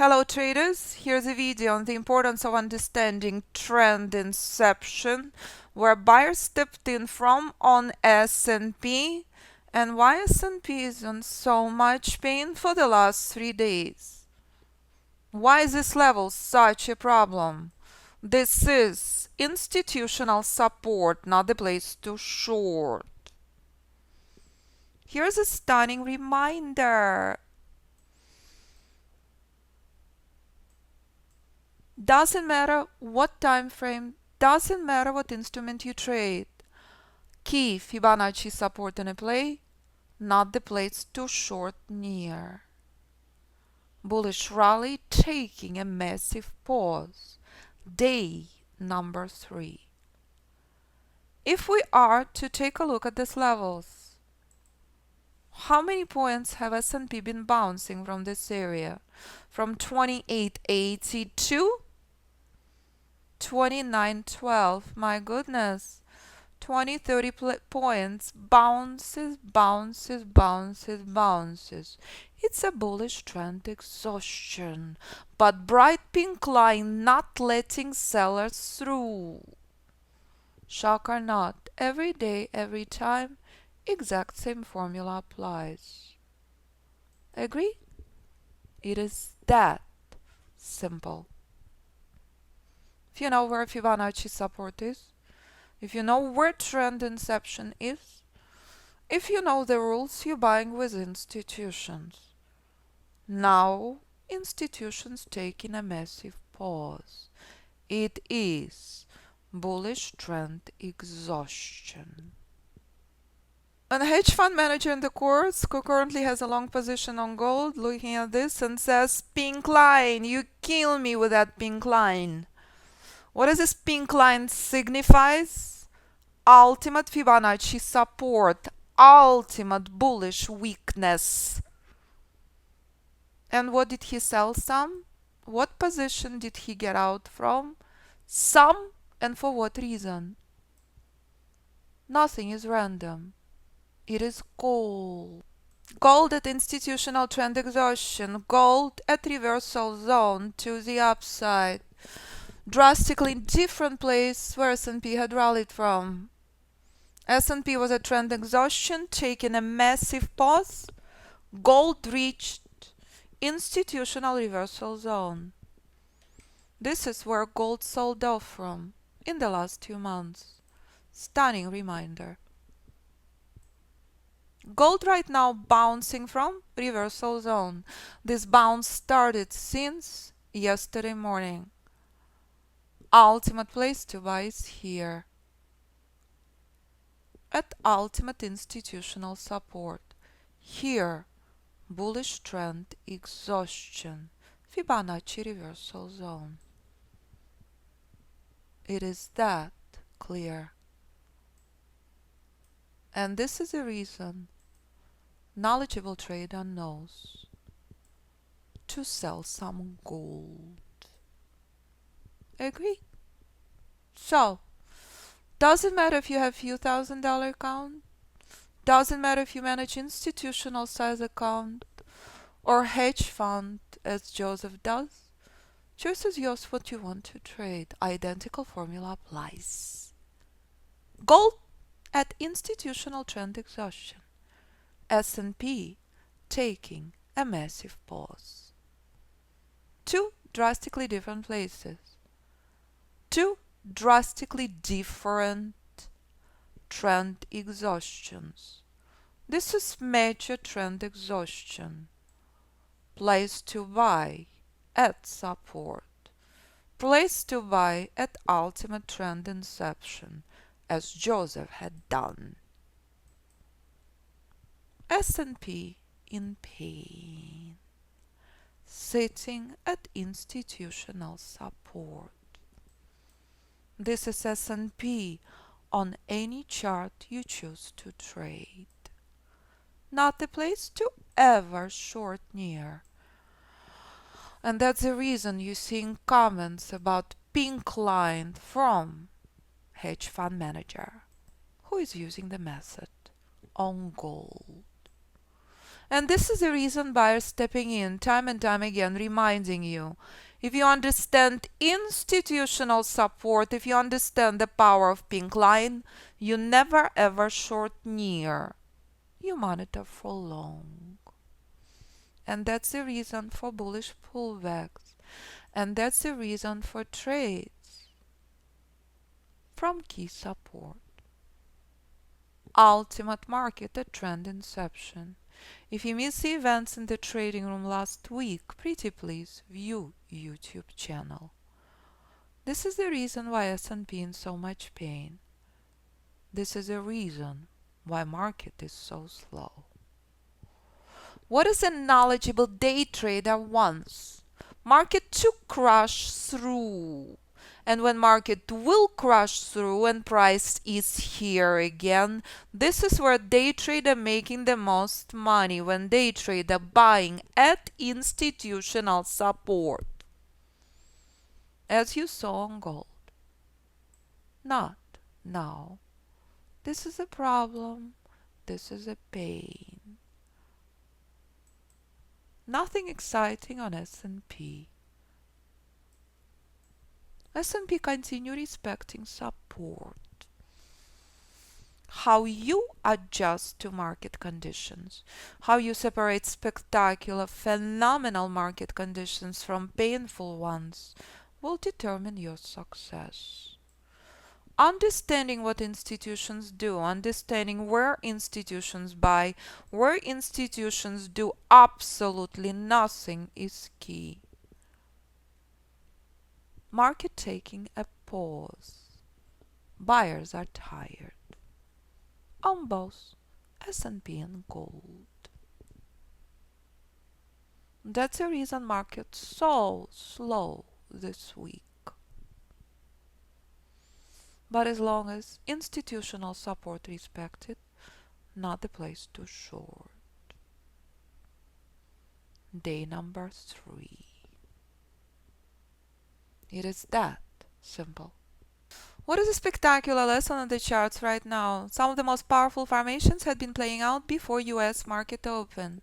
Hello traders, here's a video on the importance of understanding trend inception, where buyers stepped in from on S&P and why S&P is in so much pain for the last 3 days. Why is this level such a problem? This is institutional support, not the place to short. Here's a stunning reminder. Doesn't matter what time frame, doesn't matter what instrument you trade. Key Fibonacci support in a play, not the place to short near. Bullish rally taking a massive pause. Day number 3. If we are to take a look at these levels, how many points have S&P been bouncing from this area? From 2882 2912, my goodness, 30 points, bounces. It's a bullish trend exhaustion, but bright pink line not letting sellers through. Shock or not, every day, every time, exact same formula applies. Agree? It is that simple. If you know where Fibonacci support is, if you know where trend inception is, if you know the rules, you're buying with institutions. Now, institutions taking a massive pause. It is bullish trend exhaustion. And hedge fund manager in the course who currently has a long position on gold, looking at this and says, pink line, you kill me with that pink line. What does this pink line signifies? Ultimate Fibonacci support, ultimate bullish weakness. And what did he sell some? What position did he get out from? Some, and for what reason? Nothing is random. It is gold. Gold at institutional trend exhaustion, gold at reversal zone to the upside. Drastically different place where S&P had rallied from. S&P was at trend exhaustion, taking a massive pause. Gold reached institutional reversal zone. This is where gold sold off from in the last 2 months. Stunning reminder. Gold right now bouncing from reversal zone. This bounce started since yesterday morning. Ultimate place to buy is here at ultimate institutional support. Here, bullish trend exhaustion, Fibonacci reversal zone. It is that clear. And this is the reason knowledgeable trader knows to sell some gold. Agree? So, doesn't matter if you have few $1,000 account, doesn't matter if you manage institutional size account or hedge fund as Joseph does. Choice is yours what you want to trade. Identical formula applies. Gold at institutional trend exhaustion. S&P taking a massive pause. Two drastically different places. Two drastically different trend exhaustions. This is major trend exhaustion. Place to buy at support. Place to buy at ultimate trend inception, as Joseph had done. S&P in pain, sitting at institutional support. This is S&P on any chart you choose to trade. Not the place to ever short near. And that's the reason you're seeing comments about pink line from Hedge Fund Manager, who is using the method on gold. And this is the reason buyers stepping in time and time again, reminding you, if you understand institutional support, if you understand the power of pink line, you never ever short near. You monitor for long. And that's the reason for bullish pullbacks. And that's the reason for trades from key support. Ultimate market at trend inception. If you missed the events in the trading room last week, pretty please view YouTube channel. This is the reason why S&P in so much pain. This is the reason why market is so slow. What is a knowledgeable day trader wants? Market to crash through. And when market will crash through and price is here again, this is where day trader making the most money, when day trader buying at institutional support. As you saw on gold. Not now. This is a problem. This is a pain. Nothing exciting on S&P. S&P continue respecting support. How you adjust to market conditions, how you separate spectacular, phenomenal market conditions from painful ones will determine your success. Understanding what institutions do, understanding where institutions buy, where institutions do absolutely nothing is key. Market taking a pause. Buyers are tired. On both S&P and gold. That's the reason market's so slow this week. But as long as institutional support respected, not the place to short. Day number 3. It is that simple. What is a spectacular lesson on the charts right now? Some of the most powerful formations had been playing out before US market open.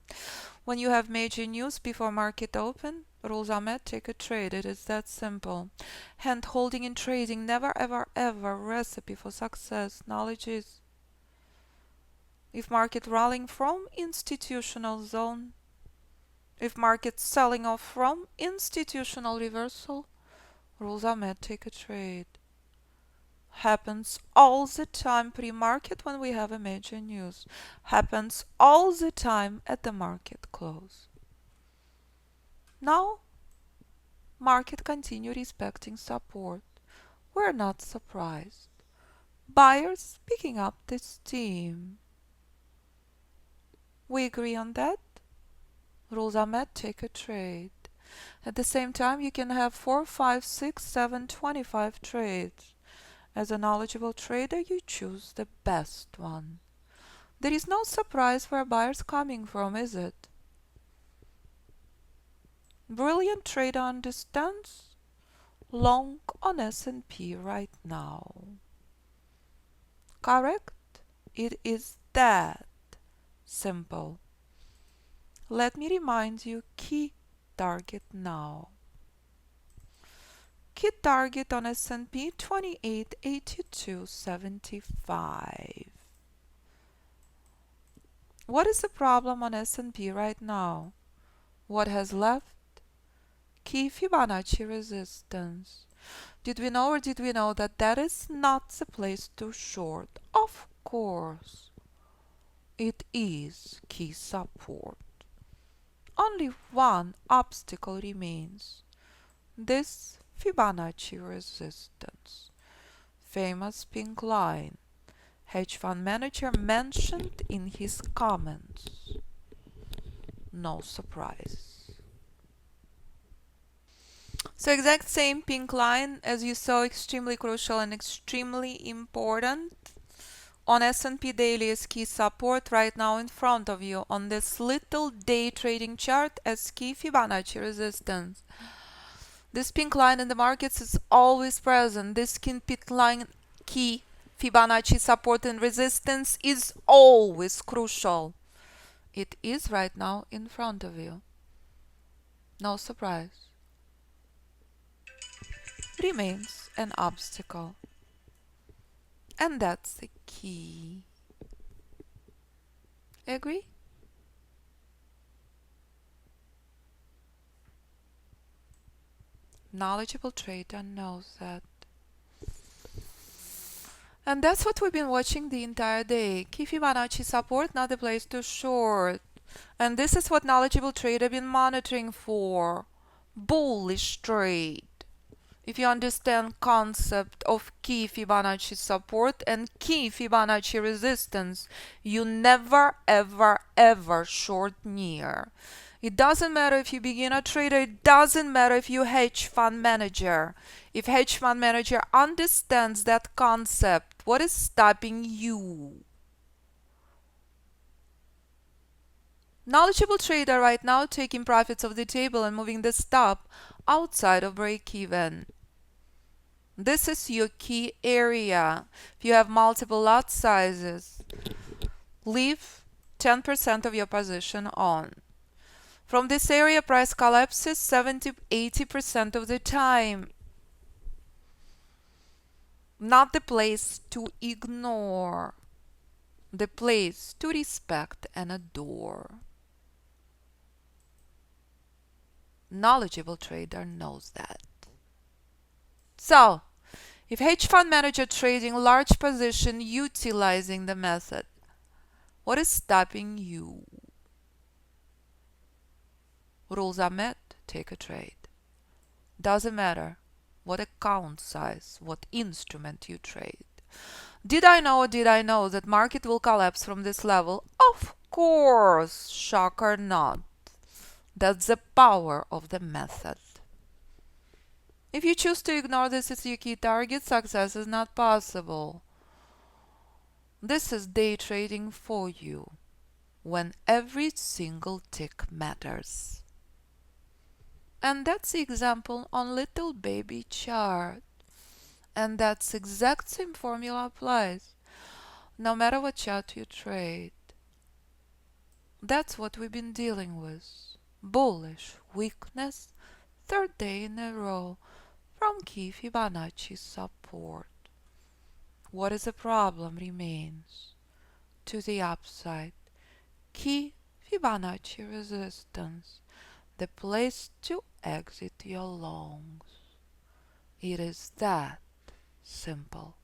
When you have major news before market open, rules are met, take a trade. It is that simple. Hand holding in trading, never ever ever recipe for success. Knowledge is. If market rallying from institutional zone, if market selling off from institutional reversal, rules are met, take a trade. Happens all the time pre-market when we have a major news. Happens all the time at the market close. Now, market continue respecting support. We're not surprised. Buyers picking up the steam. We agree on that? Rules are met, take a trade. At the same time, you can have 4, 5, 6, 7, 25 trades. As a knowledgeable trader, you choose the best one. There is no surprise where buyers coming from, is it? Brilliant trader understands long on S&P right now. Correct? It is that simple. Let me remind you, key target now. Key target on S&P 2882.75. What is the problem on S&P right now? What has left? Key Fibonacci resistance. Did we know or did we know that that is not the place to short? Of course. It is key support. Only one obstacle remains. This Fibonacci resistance. Famous pink line. Hedge Fund Manager mentioned in his comments. No surprise. So exact same pink line, as you saw, extremely crucial and extremely important. On S&P daily as key support right now in front of you on this little day trading chart as key Fibonacci resistance. This pink line in the markets is always present. This pink line key Fibonacci support and resistance is always crucial. It is right now in front of you. No surprise. Remains an obstacle. And that's the key. Agree? Knowledgeable trader knows that. And that's what we've been watching the entire day. Key Fibonacci support, not the place to short. And this is what knowledgeable trader been monitoring for. Bullish trade. If you understand concept of key Fibonacci support and key Fibonacci resistance, you never ever ever short near. It doesn't matter if you beginner trader, it doesn't matter if you hedge fund manager. If hedge fund manager understands that concept, what is stopping you? Knowledgeable trader right now taking profits off the table and moving the stop outside of break even. This is your key area. If you have multiple lot sizes, leave 10% of your position on. From this area, price collapses 70-80% of the time. Not the place to ignore, the place to respect and adore. Knowledgeable trader knows that. So, if hedge fund manager trading large position utilizing the method, what is stopping you? Rules are met, take a trade. Doesn't matter what account size, what instrument you trade. Did I know that market will collapse from this level? Of course, shock or not. That's the power of the method. If you choose to ignore this as your key target, success is not possible. This is day trading for you, when every single tick matters. And that's the example on little baby chart. And that's exact same formula applies, no matter what chart you trade. That's what we've been dealing with. Bullish weakness, third day in a row, from key Fibonacci support. What is the problem remains to the upside. Key Fibonacci resistance, the place to exit your longs. It is that simple.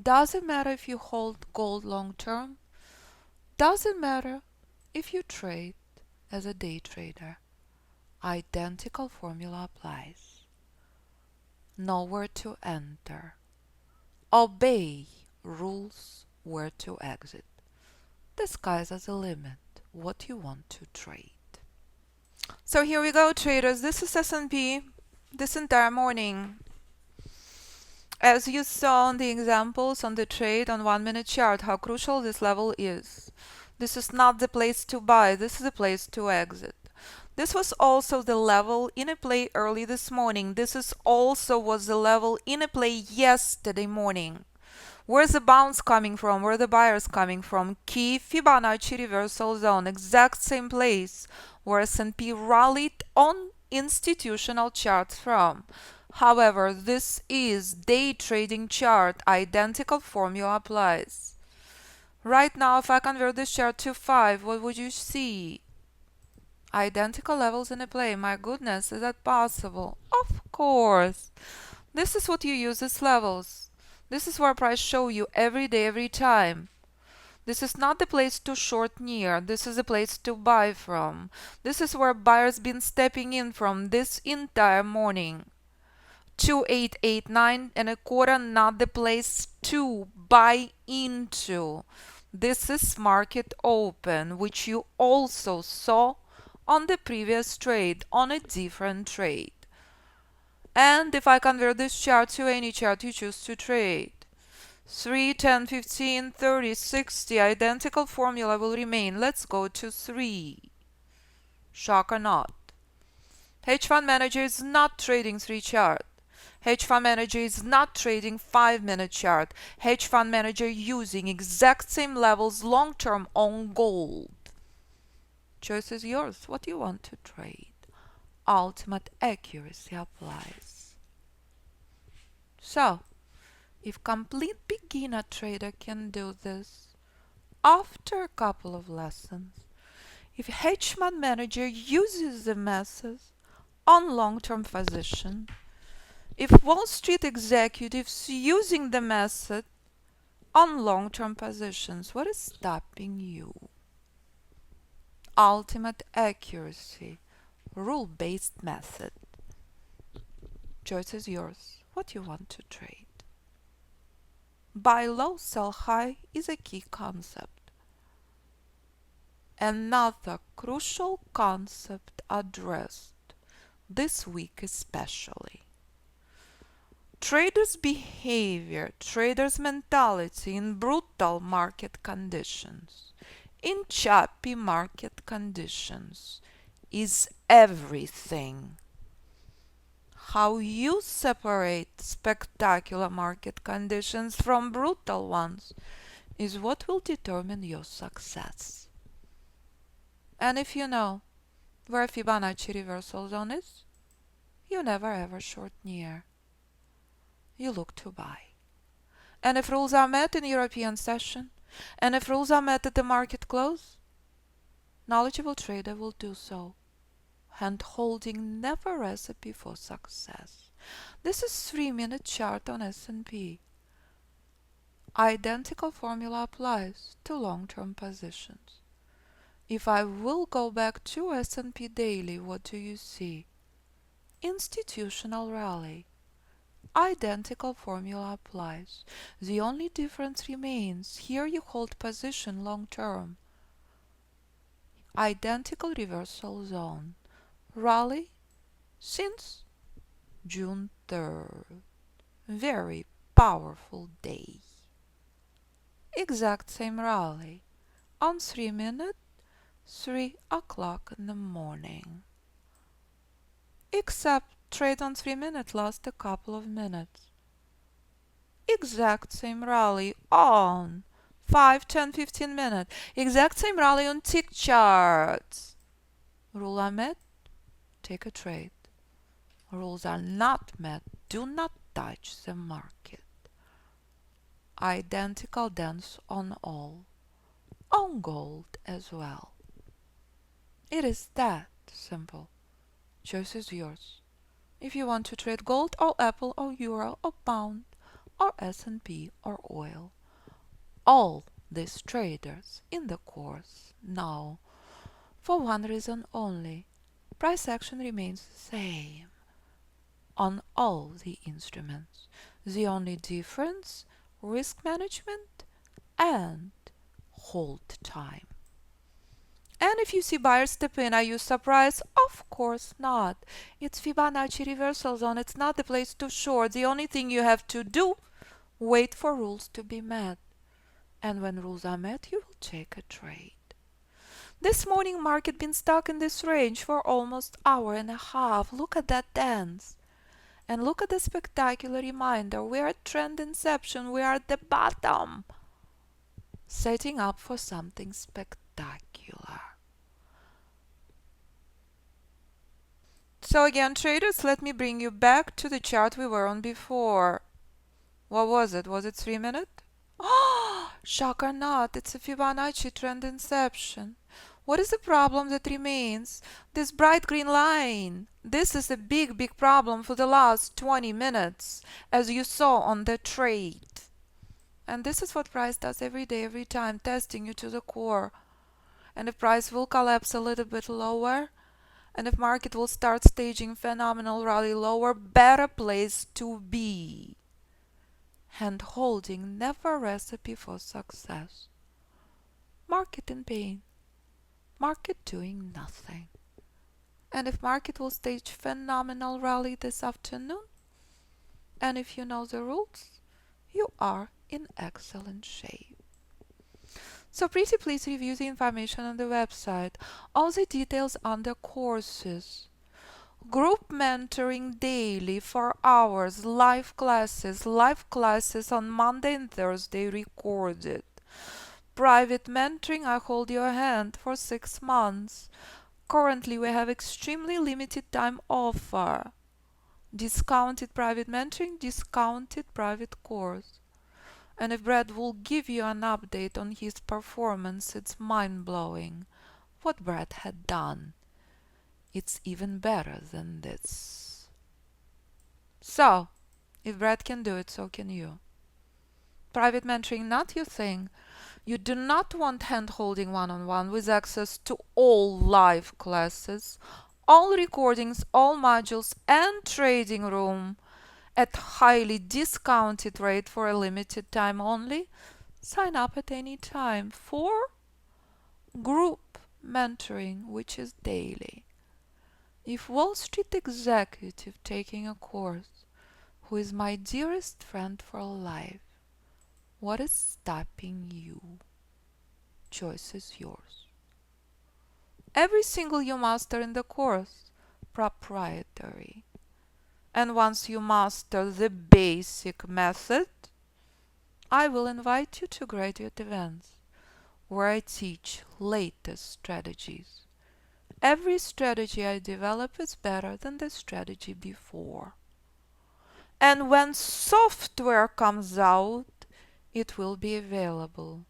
Doesn't matter if you hold gold long term. Doesn't matter if you trade as a day trader. Identical formula applies. Know where to enter. Obey rules where to exit. The sky's as the limit. What you want to trade. So here we go, traders. This is S&P this entire morning. As you saw on the examples on the trade on 1 minute chart, how crucial this level is. This is not the place to buy. This is the place to exit. This was also the level in a play early this morning. This is also was the level in a play yesterday morning. Where's the bounce coming from? Where are the buyers coming from? Key Fibonacci Reversal Zone. Exact same place where S&P rallied on institutional charts from. However, this is day trading chart. Identical formula applies. Right now, if I convert this chart to 5, what would you see? Identical levels in a play. My goodness, is that possible? Of course. This is what you use as levels. This is where price show you every day, every time. This is not the place to short near. This is the place to buy from. This is where buyers been stepping in from this entire morning. 2889 and a quarter, not the place to buy into. This is market open, which you also saw on the previous trade, on a different trade. And if I convert this chart to any chart you choose to trade, 3, 10, 15, 30, 60, identical formula will remain. Let's go to 3. Shock or not. Hedge fund manager is not trading 3 chart. Hedge Fund Manager is not trading 5-minute chart. Hedge Fund Manager using exact same levels long-term on gold. Choice is yours. What do you want to trade? Ultimate accuracy applies. So, if complete beginner trader can do this after a couple of lessons, if Hedge Fund Manager uses the method on long-term position, if Wall Street executives using the method on long-term positions, what is stopping you? Ultimate accuracy, rule-based method. Choice is yours. What you want to trade? Buy low, sell high is a key concept. Another crucial concept addressed this week especially. Traders' behavior, traders' mentality in brutal market conditions, in choppy market conditions, is everything. How you separate spectacular market conditions from brutal ones is what will determine your success. And if you know where Fibonacci Reversal Zone is, you never ever short near. You look to buy. And if rules are met in European session, and if rules are met at the market close, knowledgeable trader will do so. Hand holding never recipe for success. This is 3-minute chart on S&P. Identical formula applies to long-term positions. If I will go back to S&P daily, what do you see? Institutional Rally. Identical formula applies. The only difference remains, here you hold position long-term. Identical reversal zone. Rally since June 3rd. Very powerful day. Exact same rally on 3-minute, 3 o'clock in the morning. Except trade on 3-minute lasts a couple of minutes. Exact same rally on 5, 10, 15 minutes. Exact same rally on tick charts. Rule are met, take a trade. Rules are not met, do not touch the market. Identical dance on all, on gold as well. It is that simple. Choice is yours. If you want to trade gold or apple or euro or pound or S&P or oil, all these traders in the course know for one reason only: price action remains the same on all the instruments. The only difference, risk management and hold time. And if you see buyers step in, are you surprised? Of course not. It's Fibonacci Reversal Zone. It's not the place to short. The only thing you have to do, wait for rules to be met. And when rules are met, you will take a trade. This morning market been stuck in this range for almost hour and a half. Look at that dance. And look at the spectacular reminder. We are at trend inception. We are at the bottom. Setting up for something spectacular. So again, traders, let me bring you back to the chart we were on before. What was it? Was it 3-minute? Oh, shock or not, it's a Fibonacci trend inception. What is the problem that remains? This bright green line. This is a big, big problem for the last 20 minutes, as you saw on the trade. And this is what price does every day, every time, testing you to the core. And if price will collapse a little bit lower, and if market will start staging phenomenal rally lower, better place to be. Hand holding never recipe for success. Market in pain. Market doing nothing. And if market will stage phenomenal rally this afternoon, and if you know the rules, you are in excellent shape. So pretty please review the information on the website, all the details under courses. Group mentoring daily for hours, live classes on Monday and Thursday recorded. Private mentoring, I hold your hand for 6 months. Currently, we have extremely limited time offer. Discounted private mentoring, discounted private course. And if Brad will give you an update on his performance, it's mind-blowing. What Brad had done, it's even better than this. So, if Brad can do it, so can you. Private mentoring, not your thing. You do not want hand-holding one-on-one with access to all live classes, all recordings, all modules, and trading room at highly discounted rate for a limited time only. Sign up at any time for group mentoring, which is daily. If Wall Street executive taking a course, who is my dearest friend for life, what is stopping you? Choice is yours. Every single you master in the course, proprietary. And once you master the basic method, I will invite you to graduate events where I teach latest strategies. Every strategy I develop is better than the strategy before. And when software comes out, it will be available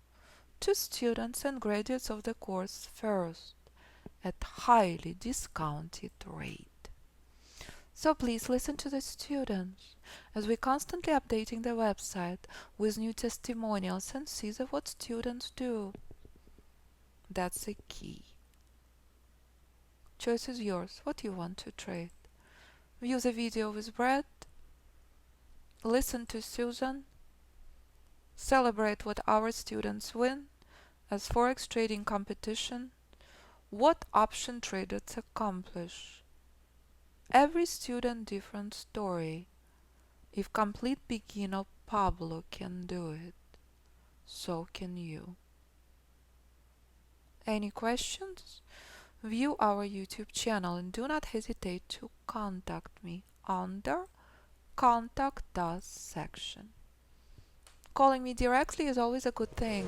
to students and graduates of the course first at highly discounted rate. So please listen to the students as we're constantly updating the website with new testimonials and see what students do. That's the key. Choice is yours. What do you want to trade? View the video with Brad. Listen to Susan. Celebrate what our students win as Forex trading competition. What option traders accomplish. Every student different story. If complete beginner Pablo can do it, so can you. Any questions? View our YouTube channel and do not hesitate to contact me under Contact Us section. Calling me directly is always a good thing.